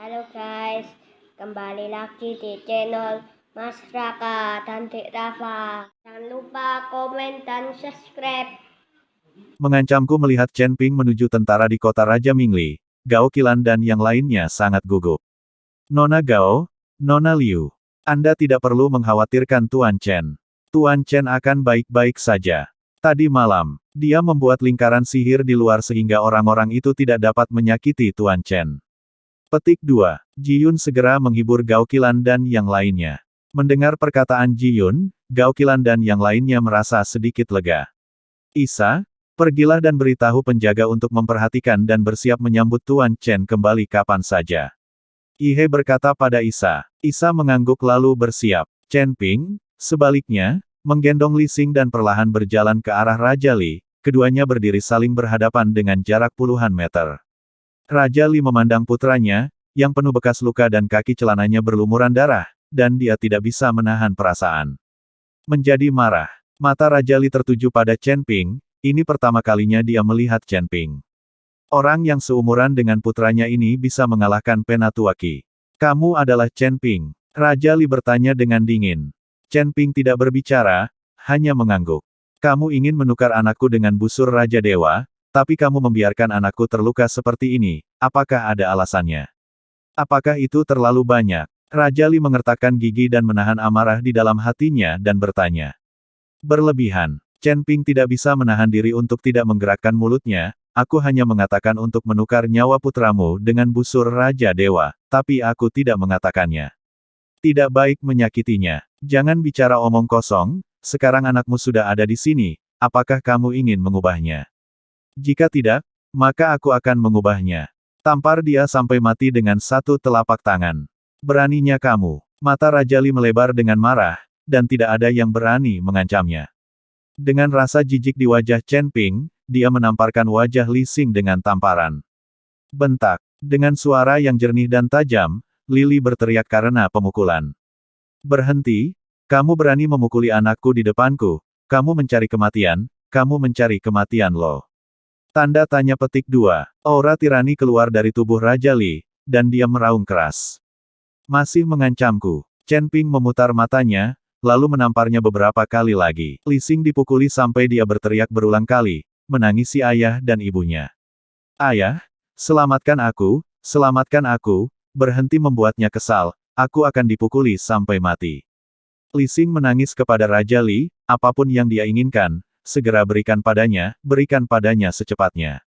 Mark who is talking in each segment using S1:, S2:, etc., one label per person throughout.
S1: Halo guys, kembali lagi di channel Mas Raka dan Dek Rafa. Jangan lupa komen dan subscribe.
S2: Mengancamku melihat Chen Ping menuju tentara di kota Raja Mingli. Gao Qilan dan yang lainnya sangat gugup. Nona Gao, Nona Liu. Anda tidak perlu mengkhawatirkan Tuan Chen. Tuan Chen akan baik-baik saja. Tadi malam, dia membuat lingkaran sihir di luar sehingga orang-orang itu tidak dapat menyakiti Tuan Chen. Petik 2. Ji Yun segera menghibur Gao Qilan dan yang lainnya. Mendengar perkataan Ji Yun, Gao Qilan dan yang lainnya merasa sedikit lega. Isa, pergilah dan beritahu penjaga untuk memperhatikan dan bersiap menyambut Tuan Chen kembali kapan saja. Ihe berkata pada Isa. Isa mengangguk lalu bersiap. Chen Ping, sebaliknya, menggendong Li Xing dan perlahan berjalan ke arah Raja Li. Keduanya berdiri saling berhadapan dengan jarak puluhan meter. Raja Li memandang putranya, yang penuh bekas luka dan kaki celananya berlumuran darah, dan dia tidak bisa menahan perasaan. Menjadi marah. Mata Raja Li tertuju pada Chen Ping, ini pertama kalinya dia melihat Chen Ping. Orang yang seumuran dengan putranya ini bisa mengalahkan Penatuaki. Kamu adalah Chen Ping. Raja Li bertanya dengan dingin. Chen Ping tidak berbicara, hanya mengangguk. Kamu ingin menukar anakku dengan busur Raja Dewa, tapi kamu membiarkan anakku terluka seperti ini, apakah ada alasannya? Apakah itu terlalu banyak? Raja Li mengertakkan gigi dan menahan amarah di dalam hatinya dan bertanya. Berlebihan. Chen Ping tidak bisa menahan diri untuk tidak menggerakkan mulutnya, aku hanya mengatakan untuk menukar nyawa putramu dengan busur Raja Dewa, tapi aku tidak mengatakannya. Tidak baik menyakitinya. Jangan bicara omong kosong, sekarang anakmu sudah ada di sini, apakah kamu ingin mengubahnya? Jika tidak, maka aku akan mengubahnya. Tampar dia sampai mati dengan satu telapak tangan. Beraninya kamu. Mata Raja Li melebar dengan marah, dan tidak ada yang berani mengancamnya. Dengan rasa jijik di wajah Chen Ping, dia menamparkan wajah Li Xing dengan tamparan. Bentak. Dengan suara yang jernih dan tajam, Li berteriak karena pemukulan. Berhenti, kamu berani memukuli anakku di depanku, kamu mencari kematian loh. Tanda tanya petik 2. Aura tirani keluar dari tubuh Raja Li, dan dia meraung keras. Masih mengancamku. Chen Ping memutar matanya, lalu menamparnya beberapa kali lagi. Li Xing dipukuli sampai dia berteriak berulang kali, menangisi ayah dan ibunya. Ayah, selamatkan aku, berhenti membuatnya kesal, aku akan dipukuli sampai mati. Li Xing menangis kepada Raja Li, apapun yang dia inginkan, segera berikan padanya secepatnya.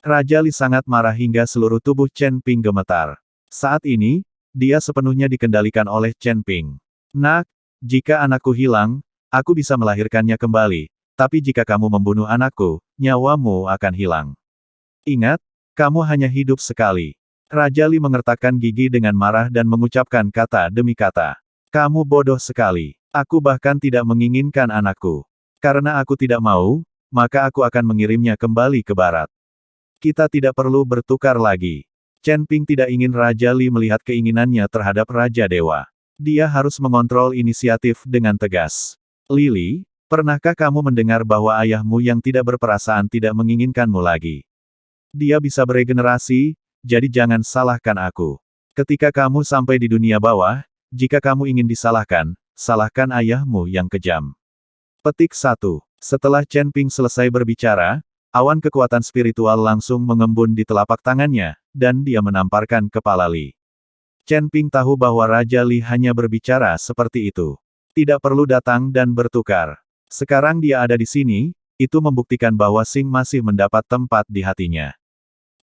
S2: Raja Li sangat marah hingga seluruh tubuh Chen Ping gemetar. Saat ini, dia sepenuhnya dikendalikan oleh Chen Ping. Nak, jika anakku hilang, aku bisa melahirkannya kembali, tapi jika kamu membunuh anakku, nyawamu akan hilang. Ingat, kamu hanya hidup sekali. Raja Li mengertakkan gigi dengan marah dan mengucapkan kata demi kata. Kamu bodoh sekali. Aku bahkan tidak menginginkan anakku. Karena aku tidak mau, maka aku akan mengirimnya kembali ke barat. Kita tidak perlu bertukar lagi. Chen Ping tidak ingin Raja Li melihat keinginannya terhadap Raja Dewa. Dia harus mengontrol inisiatif dengan tegas. Li, pernahkah kamu mendengar bahwa ayahmu yang tidak berperasaan tidak menginginkanmu lagi? Dia bisa beregenerasi, jadi jangan salahkan aku. Ketika kamu sampai di dunia bawah, jika kamu ingin disalahkan, salahkan ayahmu yang kejam. Petik 1. Setelah Chen Ping selesai berbicara, awan kekuatan spiritual langsung mengembun di telapak tangannya, dan dia menamparkan kepala Li. Chen Ping tahu bahwa Raja Li hanya berbicara seperti itu. Tidak perlu datang dan bertukar. Sekarang dia ada di sini, itu membuktikan bahwa Xing masih mendapat tempat di hatinya.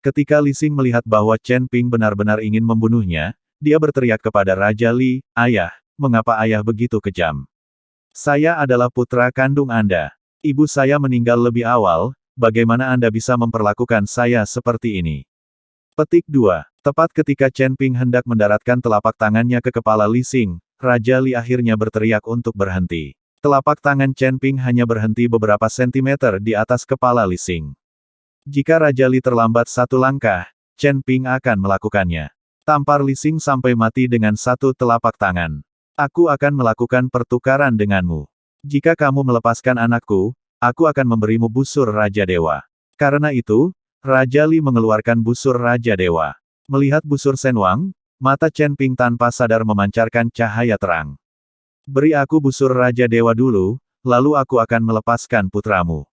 S2: Ketika Li Xing melihat bahwa Chen Ping benar-benar ingin membunuhnya, dia berteriak kepada Raja Li, Ayah, mengapa ayah begitu kejam? Saya adalah putra kandung Anda. Ibu saya meninggal lebih awal, bagaimana Anda bisa memperlakukan saya seperti ini? Petik 2. Tepat ketika Chen Ping hendak mendaratkan telapak tangannya ke kepala Li Xing, Raja Li akhirnya berteriak untuk berhenti. Telapak tangan Chen Ping hanya berhenti beberapa sentimeter di atas kepala Li Xing. Jika Raja Li terlambat satu langkah, Chen Ping akan melakukannya. Tampar Li Xing sampai mati dengan satu telapak tangan. Aku akan melakukan pertukaran denganmu. Jika kamu melepaskan anakku, aku akan memberimu busur Raja Dewa. Karena itu, Raja Li mengeluarkan busur Raja Dewa. Melihat busur Shen Wang, Mata Chen Ping tanpa sadar memancarkan cahaya terang. Beri aku busur Raja Dewa dulu, lalu aku akan melepaskan putramu.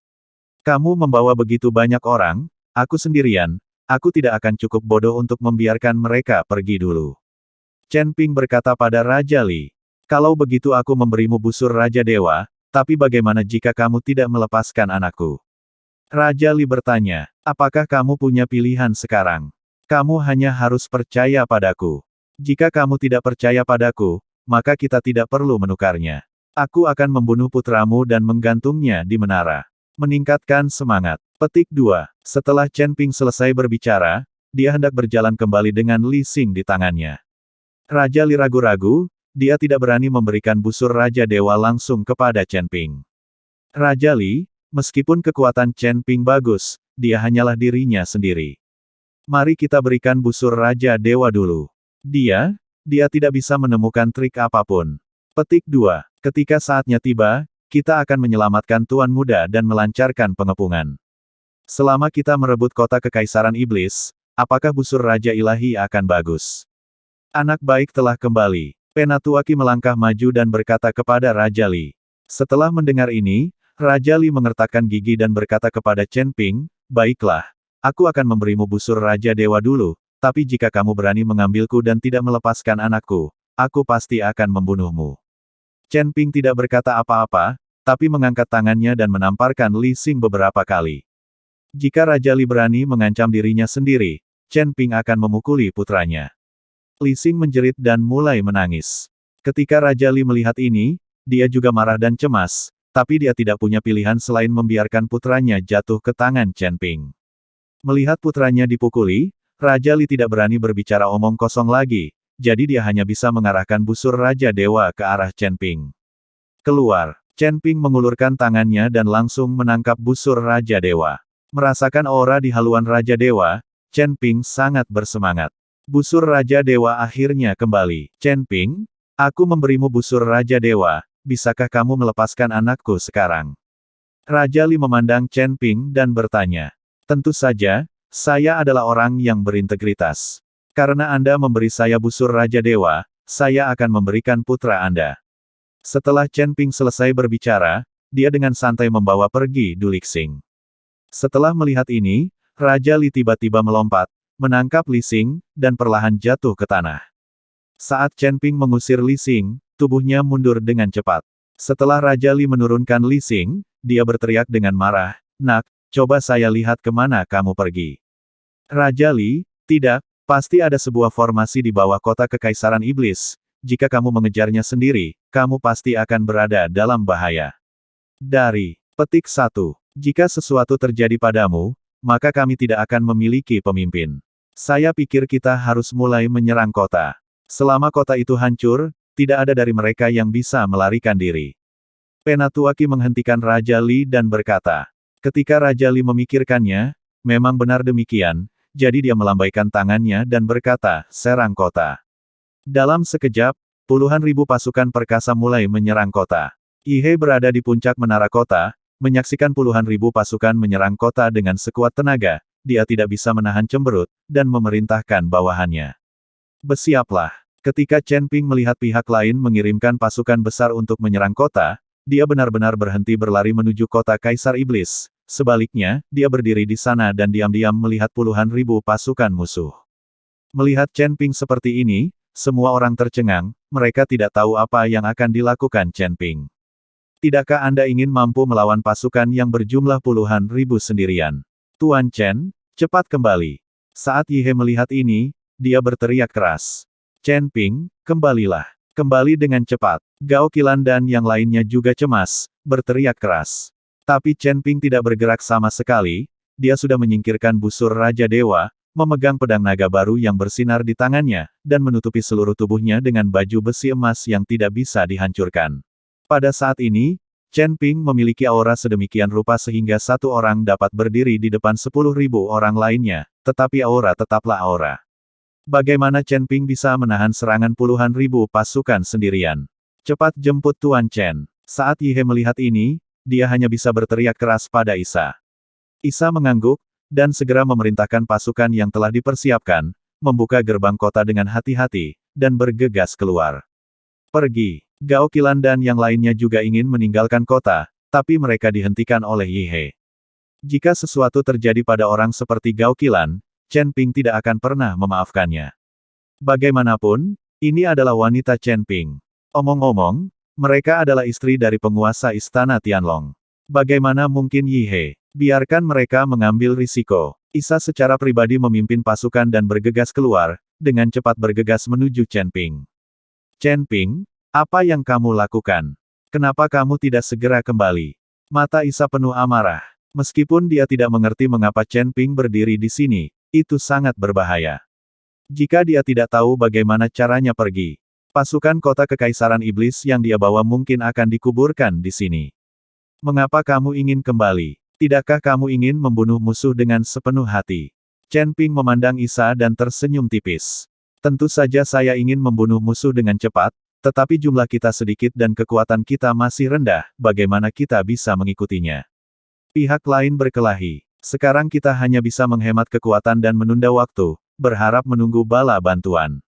S2: Kamu membawa begitu banyak orang, aku sendirian, aku tidak akan cukup bodoh untuk membiarkan mereka pergi dulu. Chen Ping berkata pada Raja Li. Kalau begitu aku memberimu busur Raja Dewa, tapi bagaimana jika kamu tidak melepaskan anakku? Raja Li bertanya, apakah kamu punya pilihan sekarang? Kamu hanya harus percaya padaku. Jika kamu tidak percaya padaku, maka kita tidak perlu menukarnya. Aku akan membunuh putramu dan menggantungnya di menara. Meningkatkan semangat. Petik 2. Setelah Chen Ping selesai berbicara, dia hendak berjalan kembali dengan Li Xing di tangannya. Raja Li ragu-ragu, dia tidak berani memberikan busur Raja Dewa langsung kepada Chen Ping. Raja Li, meskipun kekuatan Chen Ping bagus, dia hanyalah dirinya sendiri. Mari kita berikan busur Raja Dewa dulu. Dia tidak bisa menemukan trik apapun. Petik 2. Ketika saatnya tiba, kita akan menyelamatkan Tuan Muda dan melancarkan pengepungan. Selama kita merebut kota Kekaisaran Iblis, apakah busur Raja Ilahi akan bagus? Anak baik telah kembali. Penatuaki melangkah maju dan berkata kepada Raja Li. Setelah mendengar ini, Raja Li mengertakkan gigi dan berkata kepada Chen Ping, baiklah, aku akan memberimu busur Raja Dewa dulu, tapi jika kamu berani mengambilku dan tidak melepaskan anakku, aku pasti akan membunuhmu. Chen Ping tidak berkata apa-apa, tapi mengangkat tangannya dan menamparkan Li Xing beberapa kali. Jika Raja Li berani mengancam dirinya sendiri, Chen Ping akan memukuli putranya. Li Xing menjerit dan mulai menangis. Ketika Raja Li melihat ini, dia juga marah dan cemas, tapi dia tidak punya pilihan selain membiarkan putranya jatuh ke tangan Chen Ping. Melihat putranya dipukuli, Raja Li tidak berani berbicara omong kosong lagi, jadi dia hanya bisa mengarahkan busur Raja Dewa ke arah Chen Ping. Keluar, Chen Ping mengulurkan tangannya dan langsung menangkap busur Raja Dewa. Merasakan aura di haluan Raja Dewa, Chen Ping sangat bersemangat. Busur Raja Dewa akhirnya kembali. Chen Ping, aku memberimu busur Raja Dewa, bisakah kamu melepaskan anakku sekarang? Raja Li memandang Chen Ping dan bertanya. Tentu saja, saya adalah orang yang berintegritas. Karena Anda memberi saya busur Raja Dewa, saya akan memberikan putra Anda. Setelah Chen Ping selesai berbicara, dia dengan santai membawa pergi Du Lixing. Setelah melihat ini, Raja Li tiba-tiba melompat, menangkap Li Xing, dan perlahan jatuh ke tanah. Saat Chen Ping mengusir Li Xing, tubuhnya mundur dengan cepat. Setelah Raja Li menurunkan Li Xing, dia berteriak dengan marah, "Nak, coba saya lihat kemana kamu pergi." Raja Li, tidak, pasti ada sebuah formasi di bawah kota Kekaisaran Iblis. Jika kamu mengejarnya sendiri, kamu pasti akan berada dalam bahaya. Dari petik 1. Jika sesuatu terjadi padamu, maka kami tidak akan memiliki pemimpin. Saya pikir kita harus mulai menyerang kota. Selama kota itu hancur, tidak ada dari mereka yang bisa melarikan diri. Penatuaki menghentikan Raja Li dan berkata. Ketika Raja Li memikirkannya, memang benar demikian, jadi dia melambaikan tangannya dan berkata, serang kota. Dalam sekejap, puluhan ribu pasukan perkasa mulai menyerang kota. Ihe berada di puncak menara kota, menyaksikan puluhan ribu pasukan menyerang kota dengan sekuat tenaga, dia tidak bisa menahan cemberut, dan memerintahkan bawahannya. Bersiaplah. Ketika Chen Ping melihat pihak lain mengirimkan pasukan besar untuk menyerang kota, dia benar-benar berhenti berlari menuju kota Kaisar Iblis. Sebaliknya, dia berdiri di sana dan diam-diam melihat puluhan ribu pasukan musuh. Melihat Chen Ping seperti ini, semua orang tercengang, mereka tidak tahu apa yang akan dilakukan Chen Ping. Tidakkah Anda ingin mampu melawan pasukan yang berjumlah puluhan ribu sendirian? Tuan Chen, cepat kembali. Saat Yihe melihat ini, dia berteriak keras. Chen Ping, kembalilah. Kembali dengan cepat. Gao Qilan dan yang lainnya juga cemas, berteriak keras. Tapi Chen Ping tidak bergerak sama sekali, dia sudah menyingkirkan busur Raja Dewa, memegang pedang naga baru yang bersinar di tangannya, dan menutupi seluruh tubuhnya dengan baju besi emas yang tidak bisa dihancurkan. Pada saat ini, Chen Ping memiliki aura sedemikian rupa sehingga satu orang dapat berdiri di depan 10.000 orang lainnya, tetapi aura tetaplah aura. Bagaimana Chen Ping bisa menahan serangan puluhan ribu pasukan sendirian? Cepat jemput Tuan Chen. Saat Yihe melihat ini, dia hanya bisa berteriak keras pada Isa. Isa mengangguk, dan segera memerintahkan pasukan yang telah dipersiapkan, membuka gerbang kota dengan hati-hati, dan bergegas keluar. Pergi. Gao Qilan dan yang lainnya juga ingin meninggalkan kota, tapi mereka dihentikan oleh Yi He. Jika sesuatu terjadi pada orang seperti Gao Qilan, Chen Ping tidak akan pernah memaafkannya. Bagaimanapun, ini adalah wanita Chen Ping. Omong-omong, mereka adalah istri dari penguasa istana Tianlong. Bagaimana mungkin Yi He? Biarkan mereka mengambil risiko. Isa secara pribadi memimpin pasukan dan bergegas keluar, dengan cepat bergegas menuju Chen Ping. Chen Ping, apa yang kamu lakukan? Kenapa kamu tidak segera kembali? Mata Isa penuh amarah. Meskipun dia tidak mengerti mengapa Chen Ping berdiri di sini, itu sangat berbahaya. Jika dia tidak tahu bagaimana caranya pergi, pasukan kota kekaisaran iblis yang dia bawa mungkin akan dikuburkan di sini. Mengapa kamu ingin kembali? Tidakkah kamu ingin membunuh musuh dengan sepenuh hati? Chen Ping memandang Isa dan tersenyum tipis. Tentu saja saya ingin membunuh musuh dengan cepat, tetapi jumlah kita sedikit dan kekuatan kita masih rendah, bagaimana kita bisa mengikutinya? Pihak lain berkelahi. Sekarang kita hanya bisa menghemat kekuatan dan menunda waktu, berharap menunggu bala bantuan.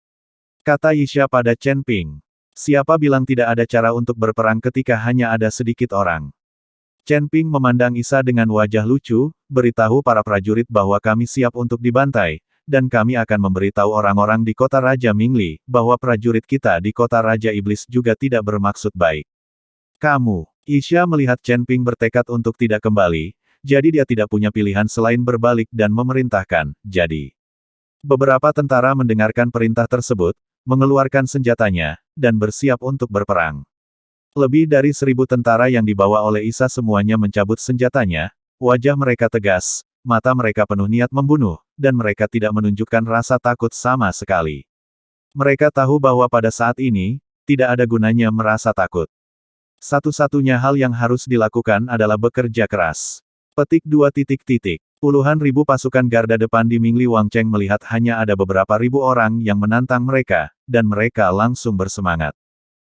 S2: Kata Yisha pada Chen Ping. Siapa bilang tidak ada cara untuk berperang ketika hanya ada sedikit orang? Chen Ping memandang Isa dengan wajah lucu, beritahu para prajurit bahwa kami siap untuk dibantai, dan kami akan memberitahu orang-orang di kota Raja Mingli, bahwa prajurit kita di kota Raja Iblis juga tidak bermaksud baik. Kamu, Yisha melihat Chen Ping bertekad untuk tidak kembali, jadi dia tidak punya pilihan selain berbalik dan memerintahkan, jadi. Beberapa tentara mendengarkan perintah tersebut, mengeluarkan senjatanya, dan bersiap untuk berperang. Lebih dari 1000 tentara yang dibawa oleh Isa semuanya mencabut senjatanya, wajah mereka tegas, mata mereka penuh niat membunuh, dan mereka tidak menunjukkan rasa takut sama sekali. Mereka tahu bahwa pada saat ini, tidak ada gunanya merasa takut. Satu-satunya hal yang harus dilakukan adalah bekerja keras. Petik 2. Puluhan ribu pasukan garda depan di Mingli Wangcheng melihat hanya ada beberapa ribu orang yang menantang mereka, dan mereka langsung bersemangat.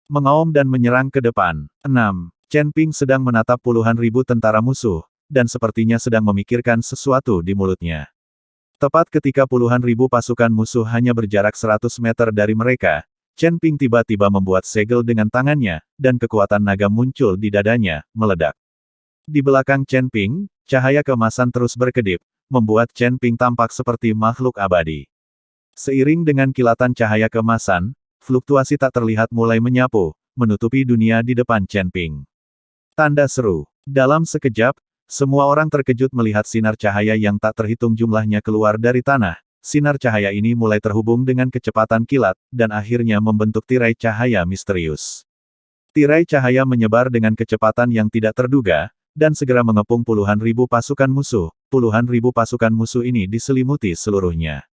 S2: Mengaum dan menyerang ke depan. 6. Chen Ping sedang menatap puluhan ribu tentara musuh, dan sepertinya sedang memikirkan sesuatu di mulutnya. Tepat ketika puluhan ribu pasukan musuh hanya berjarak 100 meter dari mereka, Chen Ping tiba-tiba membuat segel dengan tangannya, dan kekuatan naga muncul di dadanya, meledak. Di belakang Chen Ping, cahaya keemasan terus berkedip, membuat Chen Ping tampak seperti makhluk abadi. Seiring dengan kilatan cahaya keemasan, fluktuasi tak terlihat mulai menyapu, menutupi dunia di depan Chen Ping. Tanda seru. Dalam sekejap, semua orang terkejut melihat sinar cahaya yang tak terhitung jumlahnya keluar dari tanah. Sinar cahaya ini mulai terhubung dengan kecepatan kilat, dan akhirnya membentuk tirai cahaya misterius. Tirai cahaya menyebar dengan kecepatan yang tidak terduga, dan segera mengepung puluhan ribu pasukan musuh. Puluhan ribu pasukan musuh ini diselimuti seluruhnya.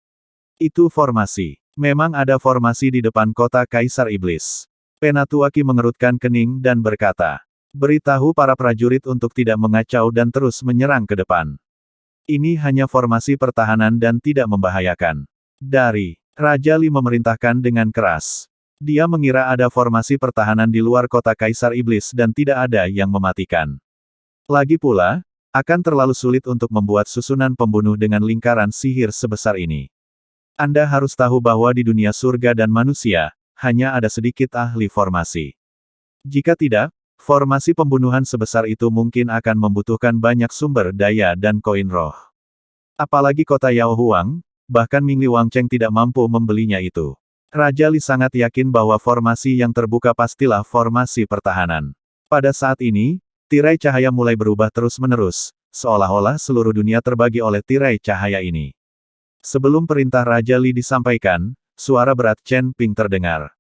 S2: Itu formasi. Memang ada formasi di depan kota Kaisar Iblis. Penatuaki mengerutkan kening dan berkata, beritahu para prajurit untuk tidak mengacau dan terus menyerang ke depan. Ini hanya formasi pertahanan dan tidak membahayakan. Dari Raja Li memerintahkan dengan keras. Dia mengira ada formasi pertahanan di luar kota Kaisar Iblis dan tidak ada yang mematikan. Lagi pula, akan terlalu sulit untuk membuat susunan pembunuh dengan lingkaran sihir sebesar ini. Anda harus tahu bahwa di dunia surga dan manusia, hanya ada sedikit ahli formasi. Jika tidak, formasi pembunuhan sebesar itu mungkin akan membutuhkan banyak sumber daya dan koin roh. Apalagi kota Yao Huang, bahkan Mingli Wangcheng tidak mampu membelinya itu. Raja Li sangat yakin bahwa formasi yang terbuka pastilah formasi pertahanan. Pada saat ini, tirai cahaya mulai berubah terus-menerus, seolah-olah seluruh dunia terbagi oleh tirai cahaya ini. Sebelum perintah Raja Li disampaikan, suara berat Chen Ping terdengar.